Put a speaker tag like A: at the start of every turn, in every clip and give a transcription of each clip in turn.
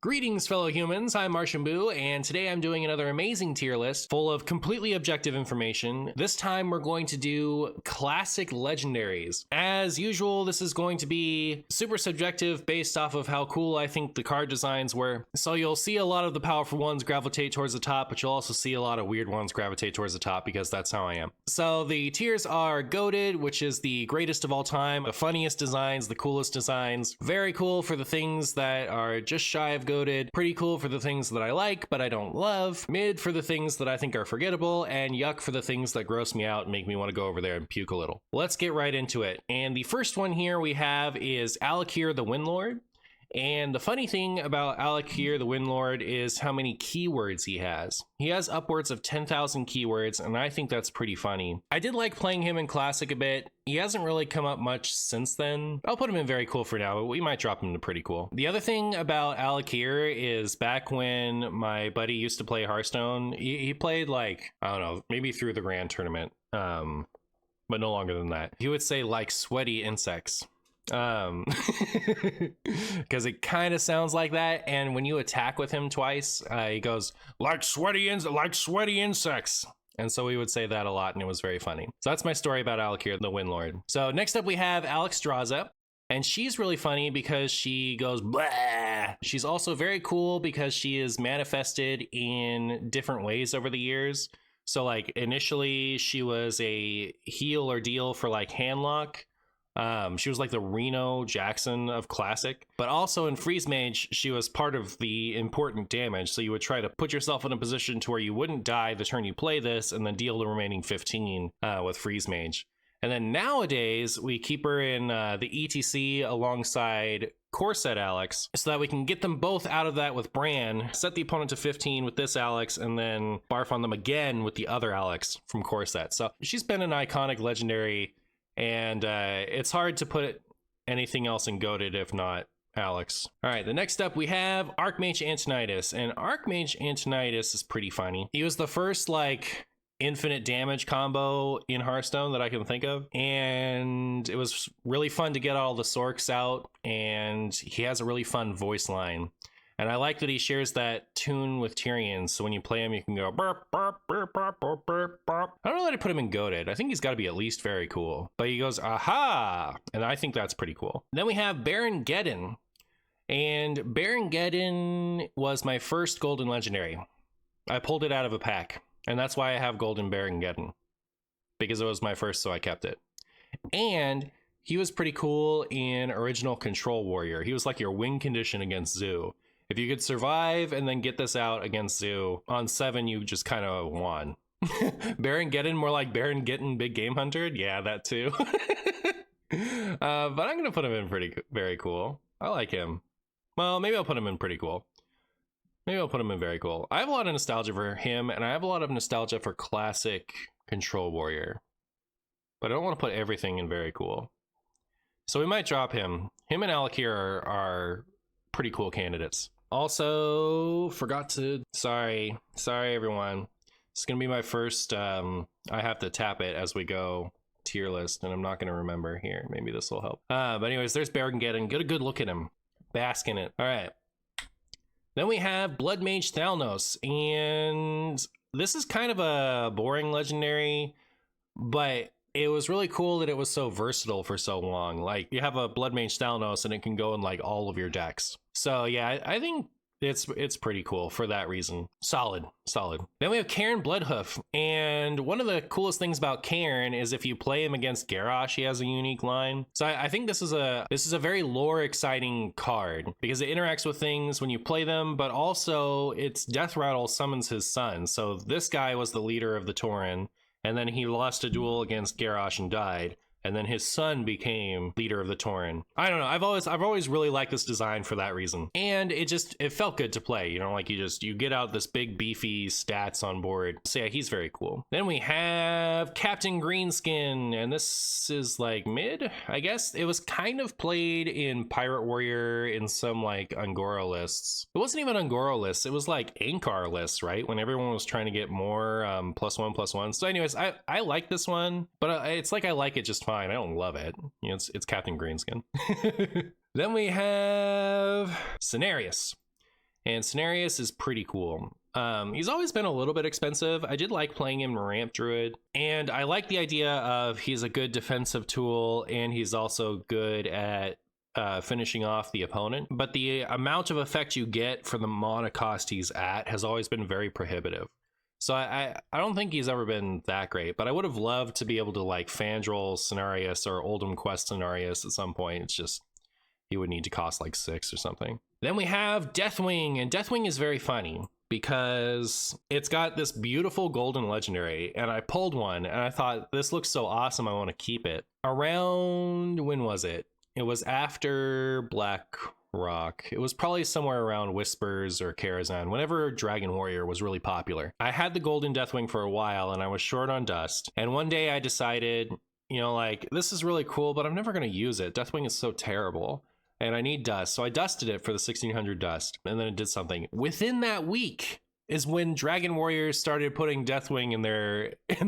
A: Greetings, fellow humans. I'm MartianBuu, and today I'm doing another amazing tier list full of completely objective information. This time we're going to do classic legendaries. As usual, this is going to be super subjective based off of how cool I think the card designs were. So you'll see a lot of the powerful ones gravitate towards the top, but you'll also see a lot of weird ones gravitate towards the top because that's how I am. So the tiers are Goated, which is the greatest of all time, the funniest designs, the coolest designs. Very cool for the things that are just shy of Goated, pretty cool for the things that I like but I don't love, mid for the things that I think are forgettable, and yuck for the things that gross me out and make me want to go over there and puke a little. Let's get right into it. And the first one here we have is Al'Akir the Windlord. And the funny thing about Al'Akir the Windlord is how many keywords he has. He has upwards of 10,000 keywords, and I think that's pretty funny. I did like playing him in Classic a bit. He hasn't really come up much since then. I'll put him in very cool for now, but we might drop him to pretty cool. The other thing about Al'Akir is back when my buddy used to play Hearthstone, he played like, I don't know, maybe through the Grand Tournament, but no longer than that. He would say like sweaty insects. Because it kind of sounds like that, and when you attack with him twice, he goes like sweaty insects, and so we would say that a lot, and it was very funny. So that's my story about Al'Akir the Windlord. So next up we have Alexstrasza, and she's really funny because she goes blah. She's also very cool because she is manifested in different ways over the years. So like initially she was a heal or deal for like handlock. She was like the Reno Jackson of Classic, but also in Freeze Mage, she was part of the important damage. So you would try to put yourself in a position to where you wouldn't die the turn you play this and then deal the remaining 15 with Freeze Mage. And then nowadays we keep her in the ETC alongside Corset Alex so that we can get them both out of that with Bran, set the opponent to 15 with this Alex, and then barf on them again with the other Alex from Corset. So she's been an iconic legendary, and it's hard to put anything else in Goated if not Alex. All right, the next up we have Archmage Antonidas, and Archmage Antonidas is pretty funny. He was the first like infinite damage combo in Hearthstone that I can think of, and it was really fun to get all the Sorks out, and he has a really fun voice line. And I like that he shares that tune with Tirion, so when you play him, you can go burp, burp, burp, burp, burp, burp, burp. I don't know how to put him in Goated. I think he's got to be at least very cool. But he goes, aha! And I think that's pretty cool. Then we have Baron Geddon. And Baron Geddon was my first Golden Legendary. I pulled it out of a pack. And that's why I have Golden Baron Geddon. Because it was my first, so I kept it. And he was pretty cool in Original Control Warrior. He was like your win condition against Zoo. If you could survive and then get this out against Zoo, on 7 you just kind of won. Baron Geddon, more like Baron Geddon Big Game Hunter? Yeah, that too. But I'm going to put him in very cool. I like him. Well, maybe I'll put him in pretty cool. Maybe I'll put him in very cool. I have a lot of nostalgia for him, and I have a lot of nostalgia for Classic Control Warrior. But I don't want to put everything in very cool. So we might drop him. Him and Al'Akir are pretty cool candidates. Also, forgot to, sorry everyone. It's gonna be my first, I have to tap it as we go tier list, and I'm not gonna remember here. Maybe this will help. But anyways, there's Baron Geddon. Get a good look at him. Bask in it. All right. Then we have Blood Mage Thanos, and this is kind of a boring legendary, but it was really cool that it was so versatile for so long. Like, you have a Blood Mage Thanos and it can go in like all of your decks. So yeah, I think it's pretty cool for that reason. Solid. Then we have Cairn Bloodhoof, and one of the coolest things about Cairn is if you play him against Garrosh, he has a unique line. So I think this is a very lore exciting card because it interacts with things when you play them, but also its Death Rattle summons his son. So this guy was the leader of the Tauren, and then he lost a duel against Garrosh and died. And then his son became leader of the Tauren. I don't know. I've always really liked this design for that reason. And it felt good to play. You know, like you get out this big beefy stats on board. So yeah, he's very cool. Then we have Captain Greenskin, and this is like mid, I guess. It was kind of played in Pirate Warrior in some like Angora lists. It wasn't even Angora lists. It was like Ankar lists, right? When everyone was trying to get more +1/+1. So anyways, I like this one, but it's like I like it just fine. I don't love it. You know, it's Captain Greenskin. Then we have Cenarius. And Cenarius is pretty cool. He's always been a little bit expensive. I did like playing him Ramp Druid, and I like the idea of he's a good defensive tool, and he's also good at finishing off the opponent. But the amount of effect you get for the mana cost he's at has always been very prohibitive. So I don't think he's ever been that great, but I would have loved to be able to like Fandral Cenarius or Oldham Quest Cenarius at some point. It's just, he would need to cost like 6 or something. Then we have Deathwing, and Deathwing is very funny because it's got this beautiful golden legendary, and I pulled one and I thought, this looks so awesome, I want to keep it. Around, when was it? It was after Black Rock. It was probably somewhere around Whispers or Karazhan, whenever Dragon Warrior was really popular. I had the golden Deathwing for a while and I was short on dust, and one day I decided, you know, like, this is really cool, but I'm never going to use it. Deathwing is so terrible and I need dust. So I dusted it for the 1600 dust, and then it did something. Within that week is when Dragon Warriors started putting Deathwing in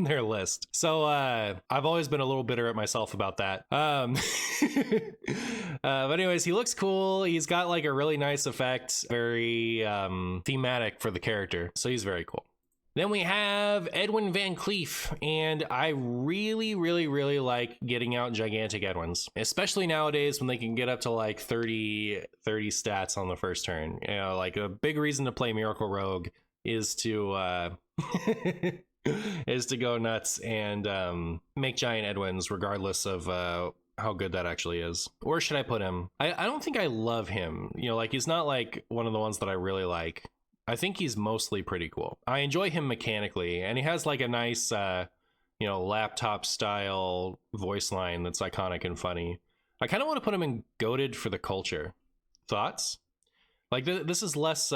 A: their list. So I've always been a little bitter at myself about that. But anyways, he looks cool. He's got like a really nice effect, very thematic for the character. So he's very cool. Then we have Edwin VanCleef, and I really like getting out gigantic Edwins, especially nowadays when they can get up to like 30 stats on the first turn. You know, like a big reason to play Miracle Rogue is to is to go nuts and make giant Edwins regardless of how good that actually is. Where should I put him? I don't think I love him. You know, like, he's not like one of the ones that I really like. I think he's mostly pretty cool. I enjoy him mechanically, and he has like a nice, you know, laptop style voice line that's iconic and funny. I kind of want to put him in Goated for the culture. Thoughts? Like, this is less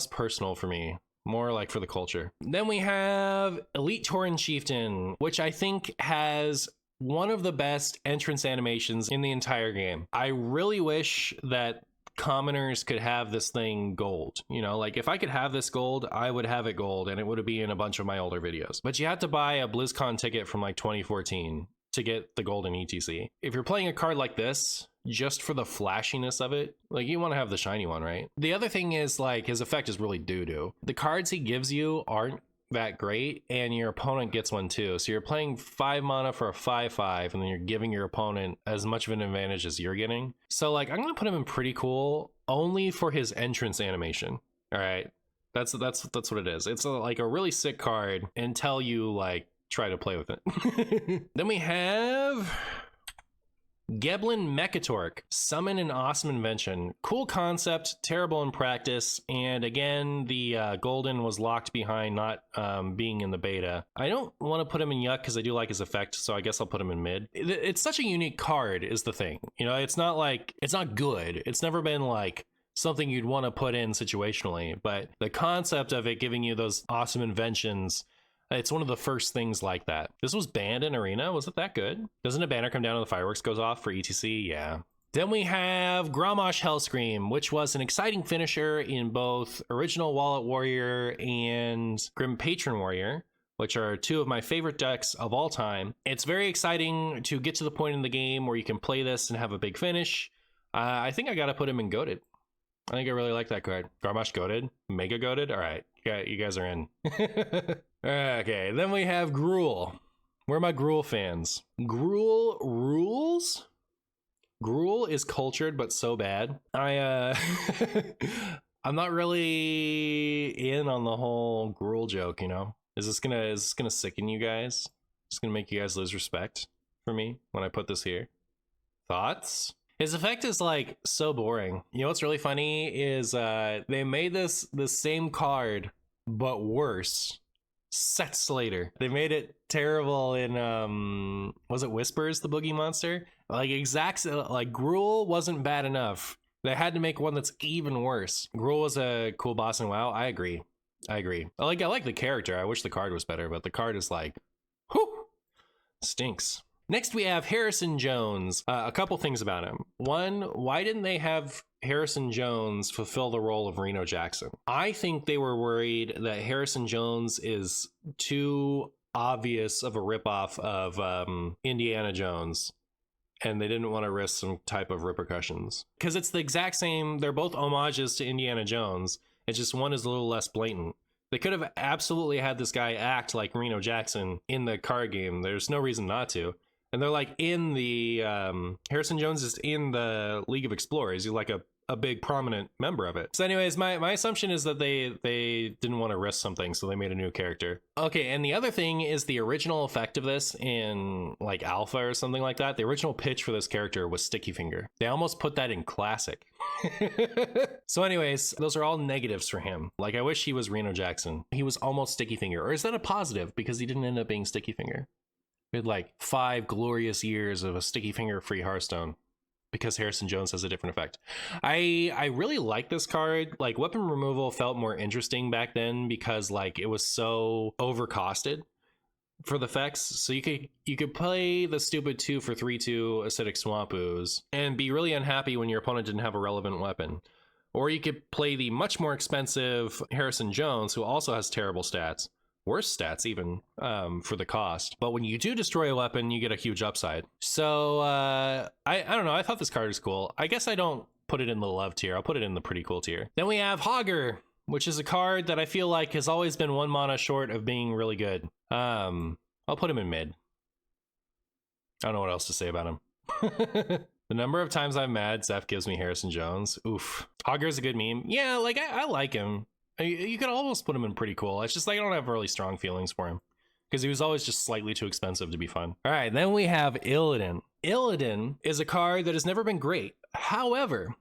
A: personal for me, more like for the culture. Then we have Elite Tauren Chieftain, which I think has one of the best entrance animations in the entire game. I really wish that commoners could have this thing gold. You know, like, if I could have this gold, I would have it gold, and it would be in a bunch of my older videos. But you have to buy a BlizzCon ticket from like 2014 to get the golden ETC. If you're playing a card like this just for the flashiness of it, like, you want to have the shiny one, right? The other thing is, like, his effect is really doo-doo. The cards he gives you aren't that great, and your opponent gets one too. So you're playing 5 mana for a 5/5, and then you're giving your opponent as much of an advantage as you're getting. So like, I'm gonna put him in pretty cool only for his entrance animation. All right, that's what it is. It's like a really sick card until you like try to play with it. Then we have Goblin Mechanic, summon an awesome invention. Cool concept, terrible in practice, and again, the golden was locked behind not being in the beta. I don't want to put him in Yuck because I do like his effect, so I guess I'll put him in mid. It's such a unique card is the thing. You know, it's not like, it's not good. It's never been like something you'd want to put in situationally, but the concept of it giving you those awesome inventions, it's one of the first things like that. This was banned in Arena. Was it that good? Doesn't a banner come down when the fireworks goes off for ETC? Yeah. Then we have Grommash Hellscream, which was an exciting finisher in both Original Wallet Warrior and Grim Patron Warrior, which are 2 of my favorite decks of all time. It's very exciting to get to the point in the game where you can play this and have a big finish. I think I got to put him in Goated. I think I really like that card. Grommash Goated? Mega Goated? All right. You guys are in. Okay, then we have Gruul. Where are my Gruul fans? Gruul rules? Gruul is cultured, but so bad. I'm not really in on the whole Gruul joke, you know? Is this gonna sicken you guys? Is this gonna make you guys lose respect for me when I put this here? Thoughts? His effect is like so boring. You know what's really funny is they made this the same card but worse sets later. They made it terrible in was it Whispers, the boogie monster? Like like Gruul wasn't bad enough. They had to make one that's even worse. Gruul was a cool boss in WoW. I agree. I like the character. I wish the card was better, but the card is like, whew, stinks. Next, we have Harrison Jones. A couple things about him. One, why didn't they have Harrison Jones fulfill the role of Reno Jackson? I think they were worried that Harrison Jones is too obvious of a ripoff of Indiana Jones, and they didn't want to risk some type of repercussions. Because it's the exact same, they're both homages to Indiana Jones, It's just one is a little less blatant. They could have absolutely had this guy act like Reno Jackson in the card game. There's no reason not to. And they're like in the Harrison Jones is in the League of Explorers. He's like a big prominent member of it. So anyways, my assumption is that they didn't want to risk something, so they made a new character. Okay, and the other thing is the original effect of this in like alpha or something like that. The original pitch for this character was Sticky Finger. They almost put that in classic. So anyways, those are all negatives for him. Like, I wish he was Reno Jackson. He was almost Sticky Finger. Or is that a positive because he didn't end up being Sticky Finger? We had like 5 glorious years of a Sticky Finger free Hearthstone because Harrison Jones has a different effect. I really like this card. Like, weapon removal felt more interesting back then because like it was so overcosted for the effects. So you could play the stupid 2 for 3/2 acidic swamp ooze and be really unhappy when your opponent didn't have a relevant weapon. Or you could play the much more expensive Harrison Jones, who also has terrible stats. Worse stats even for the cost. But when you do destroy a weapon, you get a huge upside. So I don't know. I thought this card was cool. I guess I don't put it in the love tier. I'll put it in the pretty cool tier. Then we have Hogger, which is a card that I feel like has always been 1 mana short of being really good. I'll put him in mid. I don't know what else to say about him. The number of times I'm mad Zeph gives me Harrison Jones. Oof. Hogger's a good meme. Yeah, like I like him. You could almost put him in pretty cool. It's just like I don't have really strong feelings for him because he was always just slightly too expensive to be fun. All right, then we have Illidan. Illidan is a card that has never been great. However,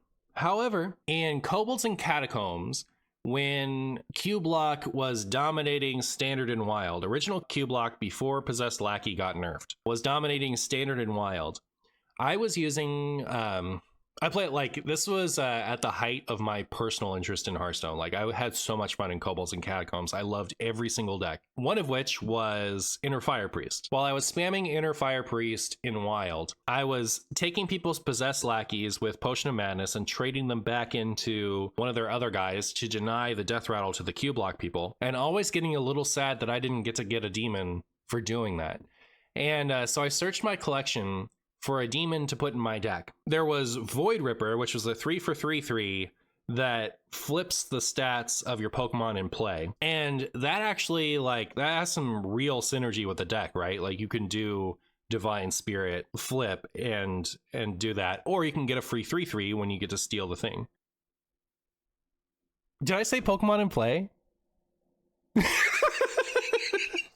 A: in Kobolds and Catacombs, when Q-Block was dominating Standard and Wild, original Q-Block before Possessed Lackey got nerfed, was dominating Standard and Wild. I was using... I play it like this was at the height of my personal interest in Hearthstone. Like, I had so much fun in Kobolds and Catacombs. I loved every single deck. One of which was Inner Fire Priest. While I was spamming Inner Fire Priest in Wild, I was taking people's Possessed Lackeys with Potion of Madness and trading them back into one of their other guys to deny the Death Rattle to the Q-Block people, and always getting a little sad that I didn't get to get a demon for doing that. And so I searched my collection for a demon to put in my deck. There was Void Ripper, which was a 3 for 3/3 that flips the stats of your Pokemon in play. And that actually, like, that has some real synergy with the deck, right? Like, you can do Divine Spirit, flip, and do that. Or you can get a free 3/3 when you get to steal the thing. Did I say Pokemon in play?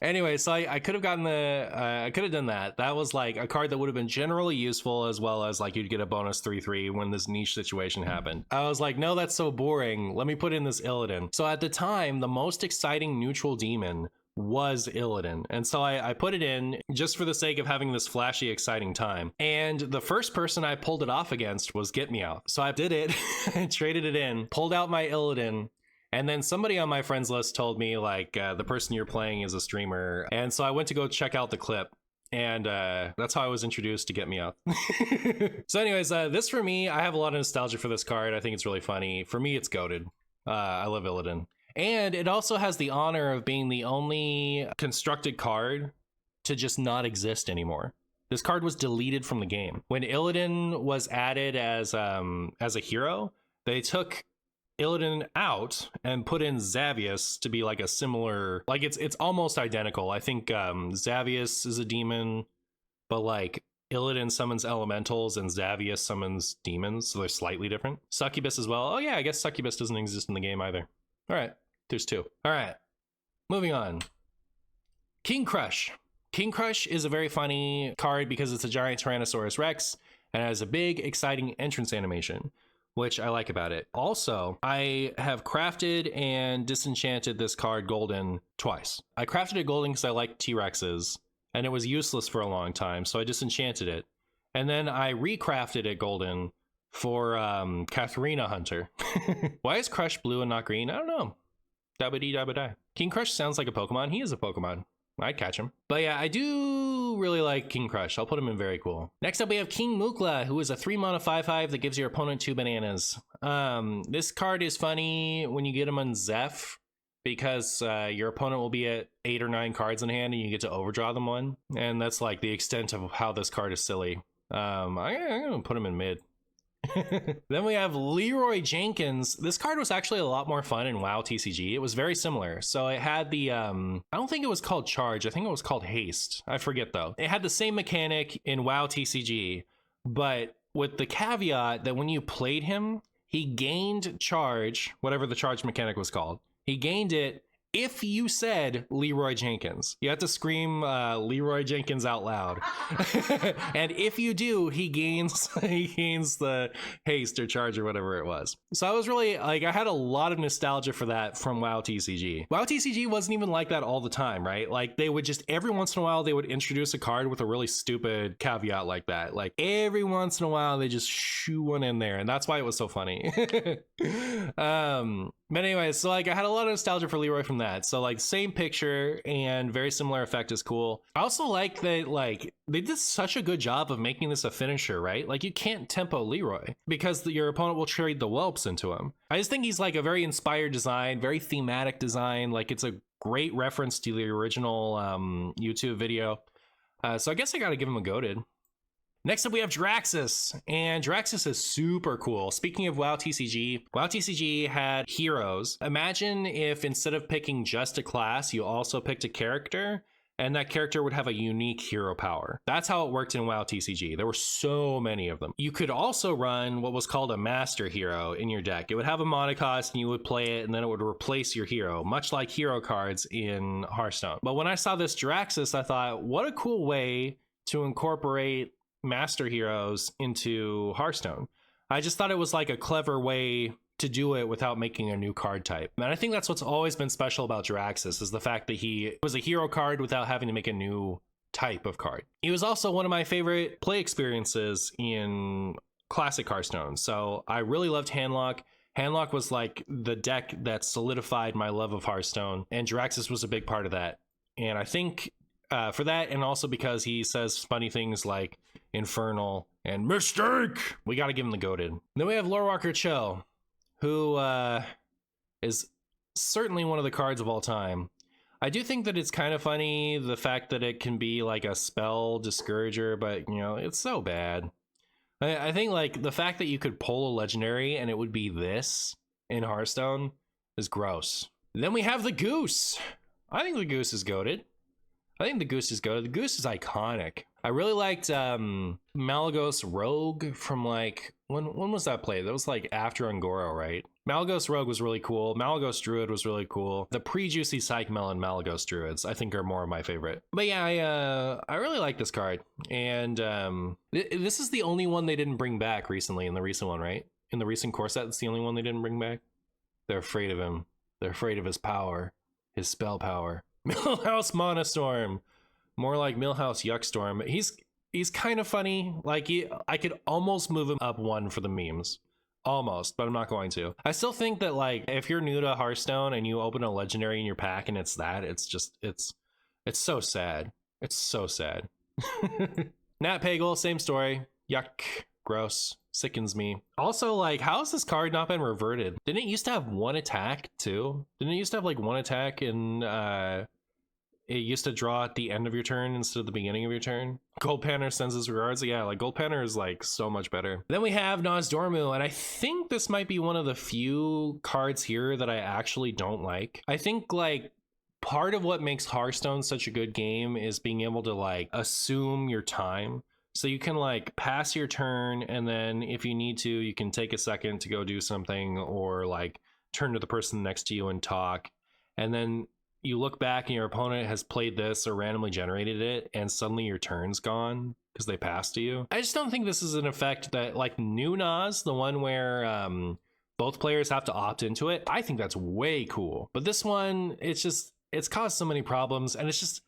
A: Anyway, so I could have gotten I could have done that. That was like a card that would have been generally useful, as well as like you'd get a bonus 3/3 when this niche situation happened. I was like, no, that's so boring. Let me put in this Illidan. So at the time, the most exciting neutral demon was Illidan. And so I put it in just for the sake of having this flashy, exciting time. And the first person I pulled it off against was Get Me Out. So I did it, traded it in, pulled out my Illidan. And then somebody on my friends list told me, like, the person you're playing is a streamer. And so I went to go check out the clip. And that's how I was introduced to Get Me Out. So anyways, this for me, I have a lot of nostalgia for this card. I think it's really funny. For me, it's goated. I love Illidan. And it also has the honor of being the only constructed card to just not exist anymore. This card was deleted from the game. When Illidan was added as a hero, they took Illidan out and put in Xavius to be like a similar, like it's almost identical. I think Xavius is a demon, but like Illidan summons elementals and Xavius summons demons, so they're slightly different. Succubus as well. Oh yeah, I guess Succubus doesn't exist in the game either. All right, there's 2. All right, moving on. King Crush. King Crush is a very funny card because it's a giant Tyrannosaurus Rex and it has a big, exciting entrance animation, which I like about it. Also, I have crafted and disenchanted this card Golden twice. I crafted it Golden because I like T-Rexes, and it was useless for a long time, so I disenchanted it. And then I recrafted it Golden for Katharina Hunter. Why is Crush blue and not green? I don't know. Dabba-dee-dabba-die. King Crush sounds like a Pokemon. He is a Pokemon. I'd catch him. But yeah, I do really like King Crush. I'll put him in very cool. Next up, we have King Mukla, who is a 3 mana 5/5 that gives your opponent 2 bananas. This card is funny when you get him on Zeph, because your opponent will be at 8 or 9 cards in hand and you get to overdraw them 1. And that's like the extent of how this card is silly. I'm gonna put him in mid. Then we have Leeroy Jenkins. This card was actually a lot more fun in WoW TCG. It was very similar. So it had the, I don't think it was called Charge. I think it was called Haste. I forget though. It had the same mechanic in WoW TCG, but with the caveat that when you played him, he gained Charge, whatever the Charge mechanic was called. He gained it if you said Leeroy Jenkins. You have to scream Leeroy Jenkins out loud. And if you do, he gains the haste or charge or whatever it was. So I was really like, I had a lot of nostalgia for that from WoW TCG. WoW TCG wasn't even like that all the time, right? Like they would just every once in a while they would introduce a card with a really stupid caveat like that. Like every once in a while they just shoe one in there, and that's why it was so funny. But anyway, so like I had a lot of nostalgia for Leeroy from that. So like same picture and very similar effect is cool. I also like that like they did such a good job of making this a finisher, right? Like you can't tempo Leeroy because your opponent will trade the whelps into him. I just think he's like a very inspired design, very thematic design. Like it's a great reference to the original YouTube video. So I guess I gotta give him a goated. Next up, we have Jaraxxus, and Jaraxxus is super cool. Speaking of WoW TCG had heroes. Imagine if instead of picking just a class, you also picked a character, and that character would have a unique hero power. That's how it worked in WoW TCG. There were so many of them. You could also run what was called a master hero in your deck. It would have a mana cost, and you would play it, and then it would replace your hero, much like hero cards in Hearthstone. But when I saw this Jaraxxus, I thought, what a cool way to incorporate master heroes into Hearthstone. I just thought it was like a clever way to do it without making a new card type. And I think that's what's always been special about Jaraxxus is the fact that he was a hero card without having to make a new type of card. He was also one of my favorite play experiences in classic Hearthstone. So I really loved Handlock. Handlock was like the deck that solidified my love of Hearthstone, and Jaraxxus was a big part of that. And I think for that, and also because he says funny things like Infernal and Mistake, we got to give him the goated. Then we have Lorewalker Cho, who is certainly one of the cards of all time. I do think that it's kind of funny, the fact that it can be like a spell discourager, but you know, it's so bad. I think like the fact that you could pull a legendary and it would be this in Hearthstone is gross. Then we have the Goose. I think the Goose is goated. The Goose is iconic. I really liked Malygos Rogue from like, when was that played? That was like after Ungoro, right? Malygos Rogue was really cool. Malygos Druid was really cool. The pre-Juicy Psych Melon Malygos Druids, I think, are more of my favorite. But yeah, I really like this card. And this is the only one they didn't bring back recently in the recent one, right? In the recent core set, it's the only one they didn't bring back. They're afraid of him. They're afraid of his power, his spell power. Millhouse Monostorm, more like Millhouse Yuckstorm. He's kind of funny. Like I could almost move him up one for the memes, almost, but I'm not going to. I still think that like if you're new to Hearthstone and you open a legendary in your pack and it's that, it's so sad. It's so sad. Nat Pagel, same story. Yuck, gross, sickens me. Also, like, how has this card not been reverted? Didn't it used to have one attack too? Didn't it used to have like one attack and it used to draw at the end of your turn instead of the beginning of your turn? Gold Panner sends his regards. Yeah, like Gold Panner is like so much better. Then we have Nozdormu, and I think this might be one of the few cards here that I actually don't like. I think like part of what makes Hearthstone such a good game is being able to like assume your time. So you can like pass your turn, and then if you need to, you can take a second to go do something, or like turn to the person next to you and talk. And then you look back and your opponent has played this or randomly generated it, and suddenly your turn's gone because they passed to you. I just don't think this is an effect that like new Noz, the one where both players have to opt into it. I think that's way cool. But this one, it's caused so many problems, and it's just,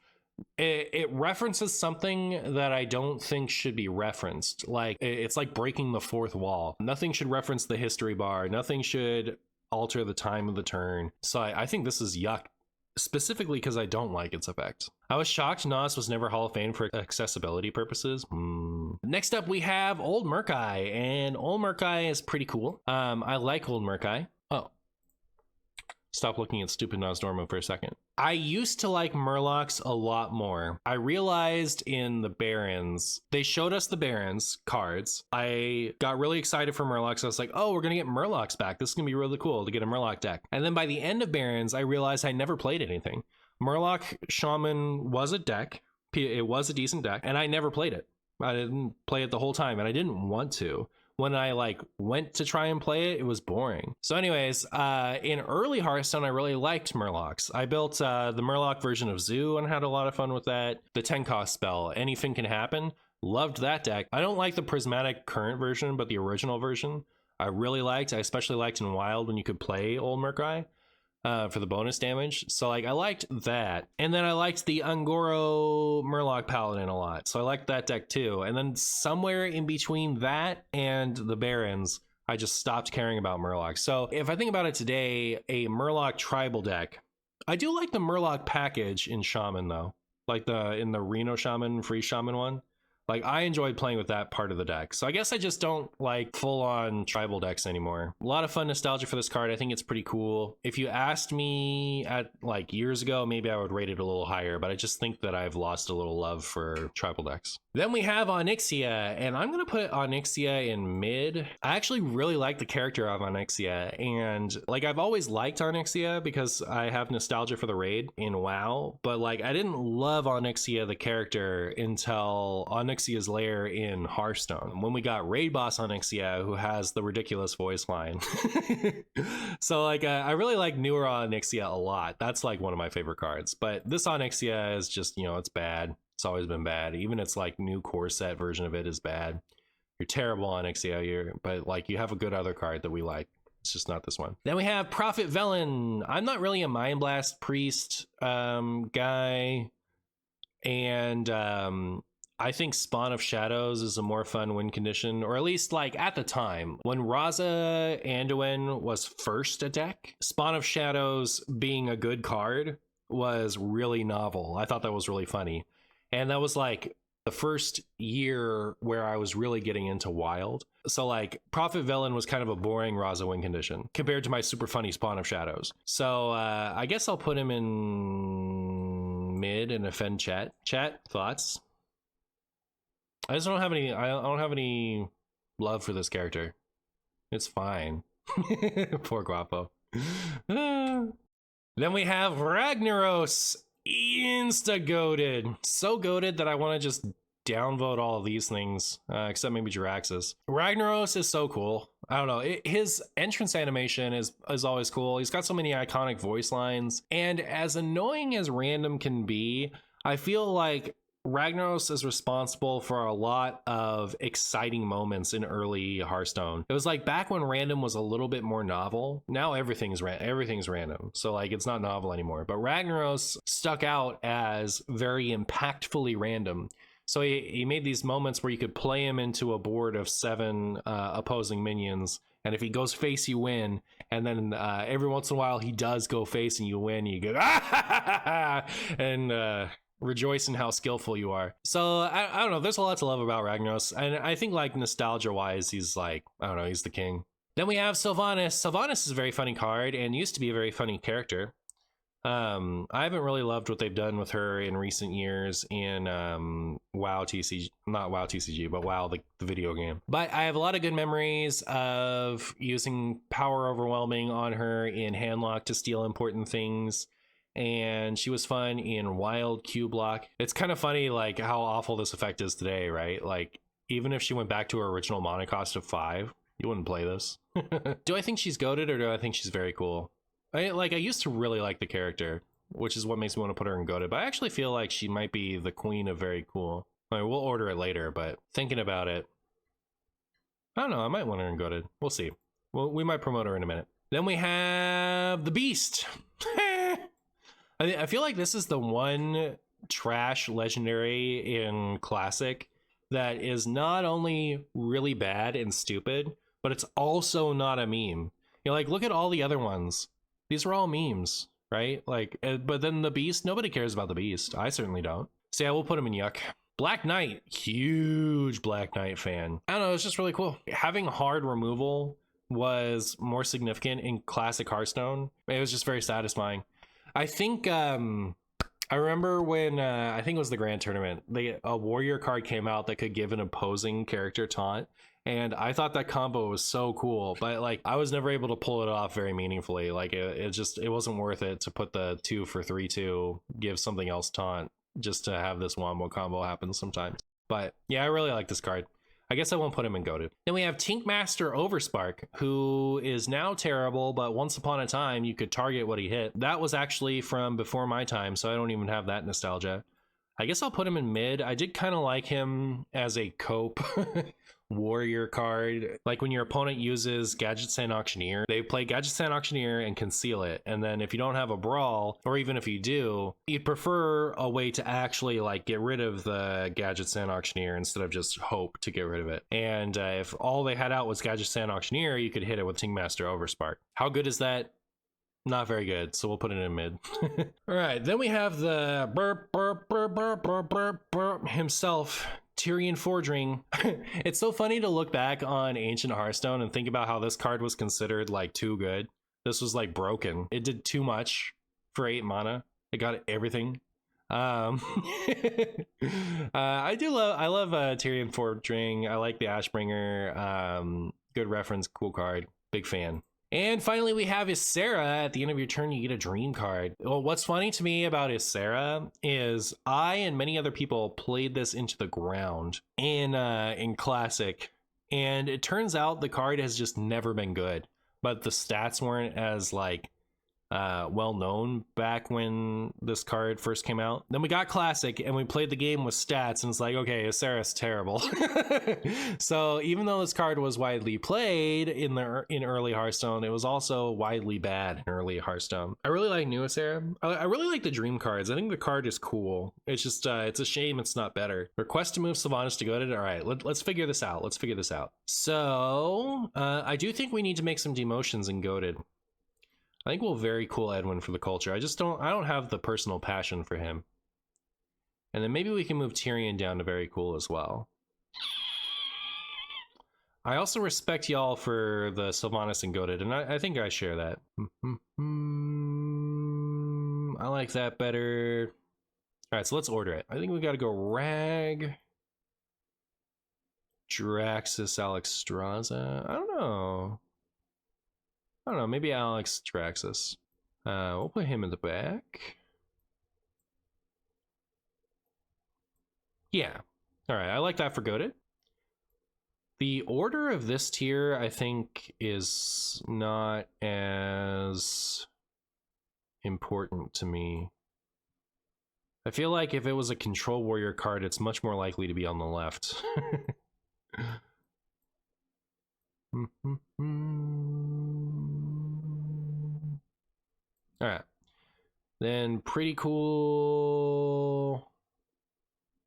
A: it references something that I don't think should be referenced. Like it's like breaking the fourth wall. Nothing should reference the history bar. Nothing should alter the time of the turn. So I think this is yuck, specifically because I don't like its effect. I was shocked Noz was never Hall of Fame for accessibility purposes. Next up, we have Old Murk-Eye, and Old Murk-Eye is pretty cool. I like Old Murk-Eye. Oh, stop looking at stupid Nozdormu for a second. I used to like Murlocs a lot more. I realized in the Barons, they showed us the Barons cards. I got really excited for Murlocs. I was like, oh, we're going to get Murlocs back. This is going to be really cool to get a Murloc deck. And then by the end of Barons, I realized I never played anything. Murloc Shaman was a deck. It was a decent deck, and I never played it. I didn't play it the whole time, and I didn't want to. When I went to try and play it, it was boring. So anyways, in early Hearthstone, I really liked Murlocs. I built the Murloc version of Zoo and had a lot of fun with that. The 10 cost spell, Anything Can Happen, loved that deck. I don't like the prismatic current version, but the original version I really liked. I especially liked in Wild when you could play old Murk-Eye for the bonus damage. So I liked that. And then I liked the Ungoro Murloc Paladin a lot. So I liked that deck too. And then somewhere in between that and the Barons, I just stopped caring about Murloc. So if I think about it today, a Murloc tribal deck, I do like the Murloc package in Shaman though. In the Reno Shaman, Free Shaman one. I enjoyed playing with that part of the deck. So I guess I just don't like full-on tribal decks anymore. A lot of fun nostalgia for this card. I think it's pretty cool. If you asked me at years ago, maybe I would rate it a little higher, but I just think that I've lost a little love for tribal decks. Then we have Onyxia, and I'm going to put Onyxia in mid. I actually really like the character of Onyxia, and I've always liked Onyxia because I have nostalgia for the raid in WoW, but I didn't love Onyxia the character until Onyxia's lair in Hearthstone, when we got raid boss Onyxia, who has the ridiculous voice line. So I really like newer Onyxia a lot. That's one of my favorite cards, but this Onyxia is just, it's bad. It's always been bad. Even its new core set version of it is bad. You're terrible Onyxia, but you have a good other card that we like. It's just not this one. Then we have Prophet Velen. I'm not really a Mind Blast priest guy, and I think Spawn of Shadows is a more fun win condition, or at least at the time when Raza Anduin was first a deck. Spawn of Shadows being a good card was really novel. I thought that was really funny. And that was the first year where I was really getting into Wild. So Prophet Velen was kind of a boring Raza win condition compared to my super funny Spawn of Shadows. So I guess I'll put him in mid and offend chat. Chat, thoughts? I don't have any love for this character. It's fine. Poor Guapo. Then we have Ragnaros. Insta-goated. So goated that I want to just downvote all of these things, except maybe Jaraxxus. Ragnaros is so cool. I don't know. His entrance animation is always cool. He's got so many iconic voice lines. And as annoying as random can be, I feel like Ragnaros is responsible for a lot of exciting moments in early Hearthstone. It was back when random was a little bit more novel. Now everything's random. So it's not novel anymore. But Ragnaros stuck out as very impactfully random. So he made these moments where you could play him into a board of 7 opposing minions. And if he goes face, you win. And then every once in a while he does go face and you win. You go, ah! And rejoice in how skillful you are. So I don't know, there's a lot to love about Ragnaros, and I think nostalgia wise he's I don't know, he's the king. Then we have Sylvanas. Sylvanas is a very funny card and used to be a very funny character. I haven't really loved what they've done with her in recent years in WoW TCG, not WoW TCG, but WoW the video game. But I have a lot of good memories of using Power Overwhelming on her in Handlock to steal important things. And she was fun in Wild Q Block. It's kind of funny how awful this effect is today, right? Even if she went back to her original mana cost of 5, you wouldn't play this. Do I think she's goated, or do I think she's very cool? I used to really like the character, which is what makes me want to put her in goated, but I actually feel like she might be the queen of very cool. We'll order it later, but thinking about it, I don't know, I might want her in goated. We'll see. Well, we might promote her in a minute. Then we have the Beast. I feel like this is the one trash legendary in Classic that is not only really bad and stupid, but it's also not a meme. Look at all the other ones. These are all memes, right? But then the Beast, nobody cares about the Beast. I certainly don't. So yeah, we'll put him in yuck. Black Knight, huge Black Knight fan. I don't know, it's just really cool. Having hard removal was more significant in classic Hearthstone. It was just very satisfying. I think I remember when I think it was the Grand Tournament, a warrior card came out that could give an opposing character taunt, and I thought that combo was so cool, but like I was never able to pull it off very meaningfully. Like it wasn't worth it to put the 2 for 3/2, give something else taunt just to have this wombo combo happen sometimes. But yeah, I really like this card. I guess I won't put him in goated. Then we have Tinkmaster Overspark, who is now terrible, but once upon a time you could target what he hit. That was actually from before my time, so I don't even have that nostalgia. I guess I'll put him in mid. I did kind of like him as a cope warrior card. Like when your opponent uses Gadgetzan Auctioneer, they play Gadgetzan Auctioneer and conceal it. And then if you don't have a brawl, or even if you do, you'd prefer a way to actually like get rid of the Gadgetzan Auctioneer instead of just hope to get rid of it. And if all they had out was Gadgetzan Auctioneer, you could hit it with Tinkmaster Overspark. How good is that? Not very good, so we'll put it in mid. All right, then we have the burp himself, Tirion Fordring. It's so funny to look back on Ancient Hearthstone and think about how this card was considered like too good. This was like broken. It did too much for 8 mana. It got everything. I love Tirion Fordring. I like the Ashbringer. Good reference, cool card. Big fan. And finally, we have Ysera. At the end of your turn, you get a dream card. Well, what's funny to me about Ysera is I and many other people played this into the ground in Classic, and it turns out the card has just never been good. But the stats weren't as like well known back when this card first came out. Then we got Classic and we played the game with stats, and it's like, okay, Ysera's terrible. So even though this card was widely played in early Hearthstone, it was also widely bad in early Hearthstone. I really like new Ysera. I really like the dream cards. I think the card is cool. It's just it's a shame it's not better. Request to move Sylvanas to goated. All right, let's figure this out. So I do think we need to make some demotions in goated. I think we'll very cool Edwin for the culture. I don't have the personal passion for him. And then maybe we can move Tirion down to very cool as well. I also respect y'all for the Sylvanas and goated, and I think I share that. I like that better. All right, so let's order it. I think we got to go Rag, Jaraxxus, Alexstrasza. I don't know, maybe Alex Jaraxxus. We'll put him in the back. Yeah. All right, I like that for goated. The order of this tier, I think, is not as important to me. I feel like if it was a control warrior card, it's much more likely to be on the left. All right, then pretty cool.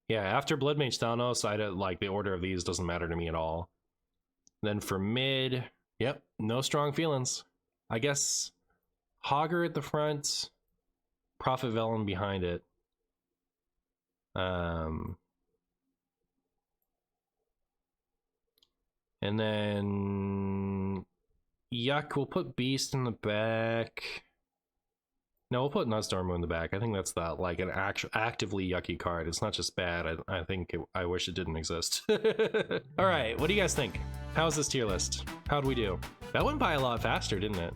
A: Yeah, after Bloodmage Thanos, I don't like the order of these, doesn't matter to me at all. Then for mid, yep, no strong feelings. I guess Hogger at the front, Prophet Velen behind it. And then Yuck, we'll put Beast in the back. No, we'll put Nozdormu in the back. I think that's like an actively yucky card. It's not just bad. I wish it didn't exist. All right, what do you guys think? How's this tier list? How'd we do? That went by a lot faster, didn't it?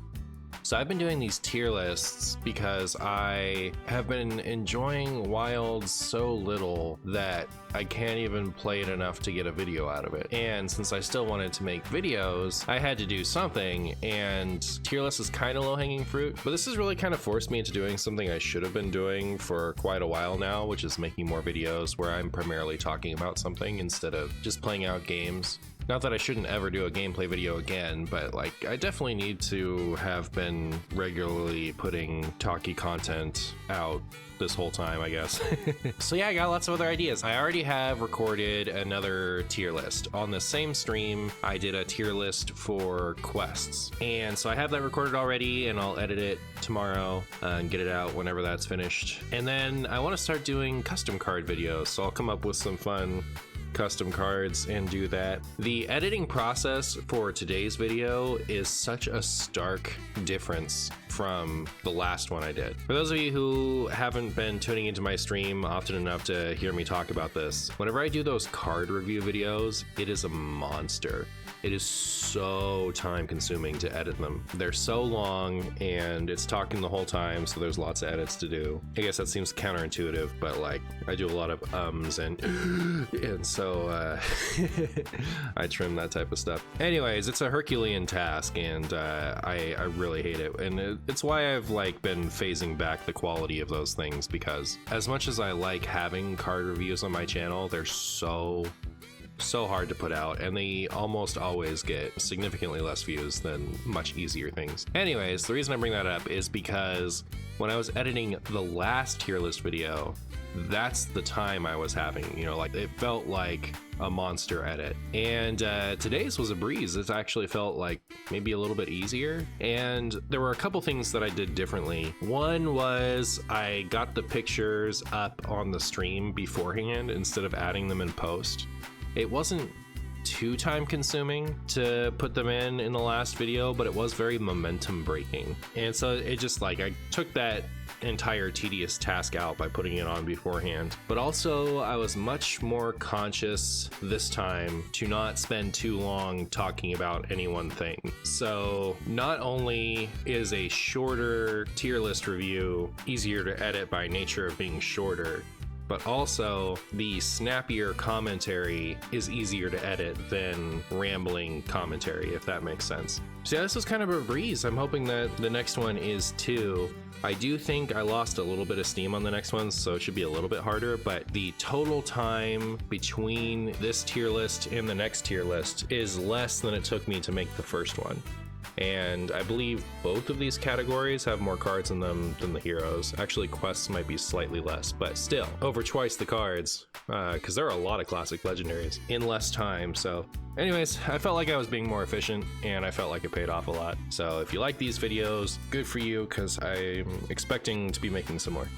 A: So I've been doing these tier lists because I have been enjoying Wild so little that I can't even play it enough to get a video out of it. And since I still wanted to make videos, I had to do something, and tier list is kind of low-hanging fruit. But this has really kind of forced me into doing something I should have been doing for quite a while now, which is making more videos where I'm primarily talking about something instead of just playing out games. Not that I shouldn't ever do a gameplay video again, but like I definitely need to have been regularly putting talky content out this whole time, I guess. So yeah, I got lots of other ideas. I already have recorded another tier list. On the same stream, I did a tier list for quests. And so I have that recorded already, and I'll edit it tomorrow and get it out whenever that's finished. And then I want to start doing custom card videos, so I'll come up with some fun custom cards and do that. The editing process for today's video is such a stark difference from the last one I did. For those of you who haven't been tuning into my stream often enough to hear me talk about this, whenever I do those card review videos, it is a monster. It is so time consuming to edit them. They're so long and it's talking the whole time, so there's lots of edits to do. I guess that seems counterintuitive, but like I do a lot of ums and so I trim that type of stuff. Anyways, it's a Herculean task and I really hate it. And it's why I've like been phasing back the quality of those things, because as much as I like having card reviews on my channel, they're so hard to put out, and they almost always get significantly less views than much easier things. Anyways, the reason I bring that up is because when I was editing the last tier list video, that's the time I was having, you know, like it felt like a monster edit. And today's was a breeze. It actually felt like maybe a little bit easier. And there were a couple things that I did differently. One was I got the pictures up on the stream beforehand instead of adding them in post. It wasn't too time consuming to put them in the last video, but it was very momentum breaking. And so it just like, I took that entire tedious task out by putting it on beforehand. But also I was much more conscious this time to not spend too long talking about any one thing. So not only is a shorter tier list review easier to edit by nature of being shorter, but also the snappier commentary is easier to edit than rambling commentary, if that makes sense. So yeah, this was kind of a breeze. I'm hoping that the next one is too. I do think I lost a little bit of steam on the next one, so it should be a little bit harder, but the total time between this tier list and the next tier list is less than it took me to make the first one. And I believe both of these categories have more cards in them than the heroes. Actually, quests might be slightly less, but still over twice the cards, because there are a lot of classic legendaries in less time. So anyways, I felt like I was being more efficient and I felt like it paid off a lot. So if you like these videos, good for you, because I'm expecting to be making some more.